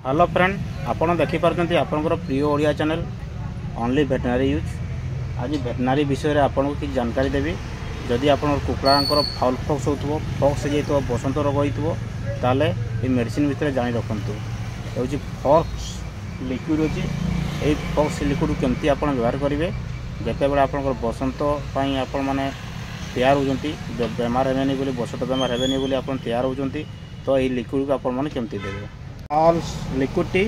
Hello friend, आपड़ देखिपार्टी आपंकर प्रिय Odia channel only veterinary use. आज वेटनरी विषय में आपको किसी जानकारी देवी। जदि आप कुकुड़ांकर फाउल फॉक्स हो फॉक्स हो बसंत रोग होता ये मेडिसिन भितर जानी रखु। ये फॉक्स लिक्विड अच्छी। ये फॉक्स लिक्विड केमती आप व्यवहार करेंगे जिते बड़े आप बसंत आपण मैंने तैयार होती बेमार हेनी बोली बसंत बेमार हेनी बोली आप तैयार होती। तो ये लिक्विड को आपण मैंने केमती देवे। ऑल लिक्विडटी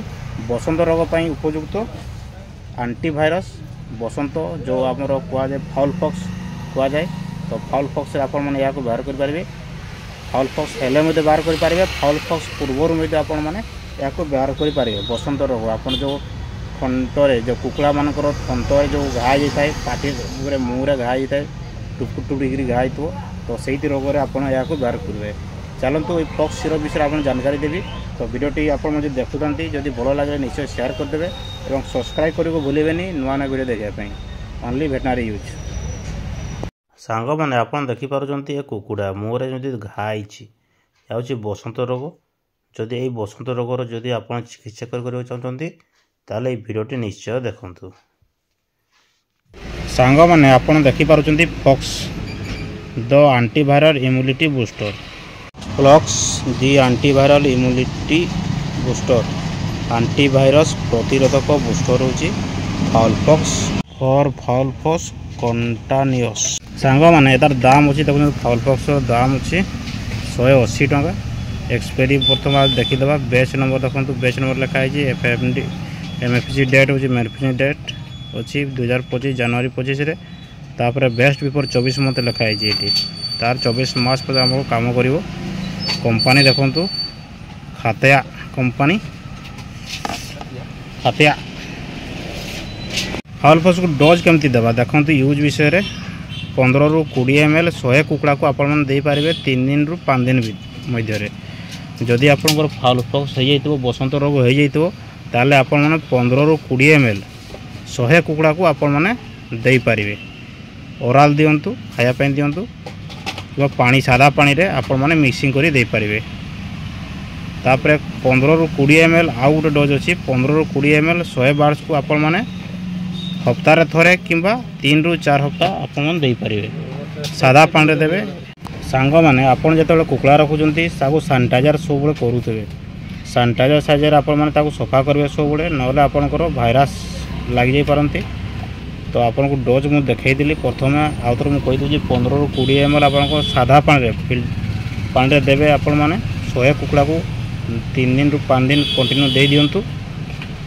बसंत रोग पर उपयुक्त एंटीवायरस बसंत जो आमर कहुए फाउल फॉक्स कहुए। तो फाउल फॉक्स आप व्यवहार करेंगे। फाउल फॉक्स हेले व्यवहार करेंगे। फाउल फॉक्स पूर्वर आपने व्यवहार करेंगे। बसंत रोग आप जो थंतरे जो कुकुड़ा मानकर थंतरे जो घा जाए पाटी मुहरे घा जाए टुकुट टुकुड़ी घा हो तो से रोग में आप व्यवहार करेंगे। चलतु ये फॉक्स सिरप विषय आपको जानकारी देवी। तो वीडियोटी आप देखुंती जदि भल लगे निश्चय शेयर करदे और सब्सक्राइब करने को भूलें नुआ नुआ वीडियो देखापी ओनली वेटनरी यूज। सांग मैंने आप देखिपुं ये कुकुड़ा मुहरे जब घाई बसंत रोग। जदि यही बसंत रोगर जदि आप चिकित्सा करने चाहते ताले ये वीडियोटी निश्चय देखु। सांग मैंने आप देखिपुं fox the antiviral immunity booster. Flox the antiviral immunity booster antivirus प्रतिरोधक बूस्टर होची foul fox for foul fox continuous. सांग मैंने यार दाम अच्छी देखो फाउल फॉक्स दाम अच्छी 180 टंका। एक्सपायरी प्रथम देखीदे बेच नंबर देखो बेच नंबर लिखाई एमएफसी डेट हूँ मैन्युफैक्चरिंग डेट अच्छी 2025 जनवरी 25 तापर बेस्ट बिफोर 24 मत लिखाई ये तार 24 मास पर आम कम कर। कंपनी देखु खातिया कंपनी खातिया। फाउल फॉक्स को डोज केमती देवा देखो यूज विषय में 15 ରୁ 20 ml 100 कुकुड़ा को आपण दे पारे 3 दिन रु 5 दिन मध्य। जदि आपंकर फाउल फॉक्स हो जाइए बसंत रोग हो जाइए ताले आपण मैंने 15 ରୁ 20 ml 100 कुकुड़ा को आपण मैंने दे पारे। ओराल दिंतु खायापी दिंतु कि पानी सादा पानी रे आपण मैंने मिक्सिंग कर दे पारे। तापर 15 ରୁ 20 ml आउ गोटे डोज अच्छी 15 ରୁ 20 ml 100 बार्स को आपण मैंने हफ्तार थरे किंबा 3 ରୁ 4 हफ्ता आपण दे पारे। सादा पानी रे देवे। सांग मैंने आपड़ जो कुकुड़ा रखुंट सानिटाइजर सब करुवे। सानिटाइजर साइजर आप सफा करेंगे सब ना आपंकर भाइरस लग जाई पारती। तो आपन को डोज मुझे देखी प्रथम आउ थे मुझे कहीदे 15 ରୁ 20 ml आप सादा पानी देवे। आपण मैंने 100 कुकुड़ा को 3 दिन रु 5 दिन कंटिन्यू दे दिंतु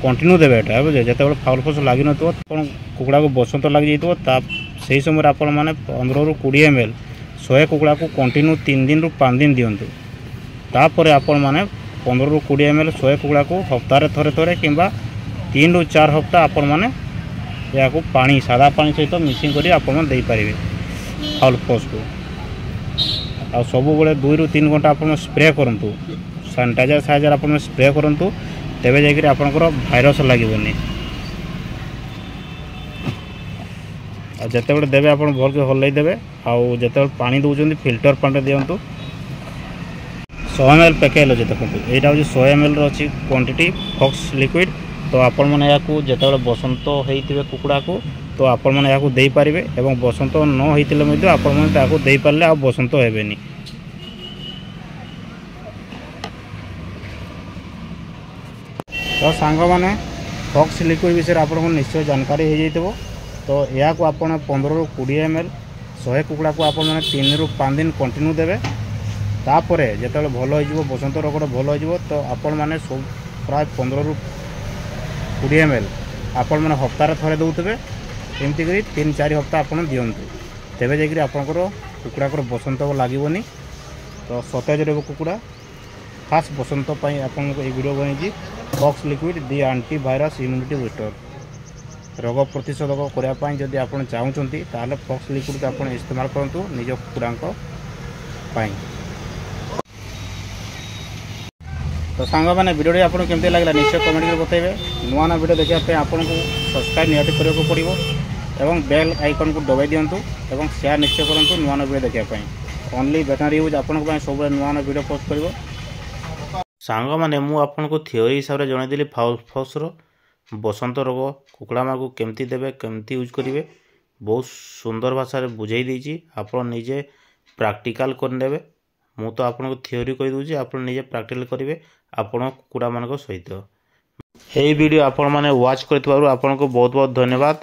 कंटिन्यू देवे। यहाँ बुझे जो फाउल फॉक्स लग न कुकुड़ा को बसंत लग जाइए से समय आप 15 ରୁ 20 ml 100 कुकुड़ा को कंटिन्यू 3 दिन रु 5 दिन दिंतु। तापर आपण मैंने 15 ରୁ 20 ml 100 कुकुड़ा को हफ्तार थरे थरे किंबा 3 ରୁ 4 हफ्ता आपण मैंने या पानी सादा पानी सहित मिक्सिंग कर दे पारे फाउल फॉक्स को। आ सब बड़े 2 ରୁ 3 घंटा आप स्प्रे करूँ सानिटाइजर साइजर आप स्प्रे करूँ तेरे जाकर आपंकर भाइरस लगे। जिते देवे आप भल के हल्ई देवे। आउ जिते पानी दौरान फिल्टर पानी दिंतु 100 ml पैकेज अच्छे देखो यहाँ हूँ 100 ml अच्छी क्वांटिटी फॉक्स लिक्विड। तो आपण मैंने यहाँ जिते बसंत होते कुकुड़ा को तो आपण मैंने यहाँ दे पारे और बसंत न होते आपण मैंने दे पारे आ बसंत हेनी। तो सांग मैंने फॉक्स लिक्विड विषय आपको निश्चय जानकारी हो जाइए। तो यहाँ को आप 15 ରୁ 20 ml 100 कुकुड़ा को आप 3 ରୁ 5 दिन कंटिन्यू देवे। तापर जो भल हो बसंत रोग भल हो तो आपण मैंने सब प्राय 15 ରୁ 20 ml आपण मैंने हफ्तार थरे दौथे एमती कर 3-4 हफ्ता आप दिंतु तेरे जाकर आपंकर कुकुड़ा बसंत लगनी। तो सतेज रहा कुकुड़ा खास बसंत आपको ये वीडियो बनी फॉक्स लिक्विड दी एंटीवायरस इम्यूनिटी बूस्टर। रोग प्रतिषेधक करने जदि आप चाहते ताले फॉक्स लिक्विड को आप इस्तेमाल करूँ निज कुकुड़ा। तो सांग मैंने वीडियो आपको केमती लगे निश्चय कमेंट कर बताइए। नुआ नुआ वीडियो देखापी आपको सब्सक्राइब निहाती करने को पड़ो और बेल आइकन को दबाई दिंतु और शेयर निश्चय करूँ नुआ नुआ वीडियो देखापी ओनली वेटनरी यूज आपको सब नुआ नुआ वीडियो पोस्ट कर। ସାଙ୍ଗମାନେ ମୁଁ ଆପଣଙ୍କୁ ଥିଓରି ହିସାବରେ ଜଣାଇଦେଲି ଫାଉଲ୍ ପକ୍ସର ବସନ୍ତ ରୋଗ କୁକୁଡ଼ାମାନଙ୍କୁ କେମିତି ଦେବେ, କେମିତି ୟୁଜ୍ କରିବେ, ବହୁତ ସୁନ୍ଦର ଭାଷାରେ ବୁଝାଇ ଦେଇଛି। ଆପଣ ନିଜେ ପ୍ରାକ୍ଟିକାଲ୍ କରିନେବେ। ମୁଁ ତ ଆପଣଙ୍କୁ ଥିଓରି କହିଦେଉଛି, ଆପଣ ନିଜେ ପ୍ରାକ୍ଟିକାଲ୍ କରିବେ ଆପଣ କୁକୁଡ଼ାମାନଙ୍କ ସହିତ। ଏହି ଭିଡ଼ିଓ ଆପଣମାନେ ୱାଚ୍ କରିଥିବାରୁ ଆପଣଙ୍କୁ ବହୁତ ବହୁତ ଧନ୍ୟବାଦ।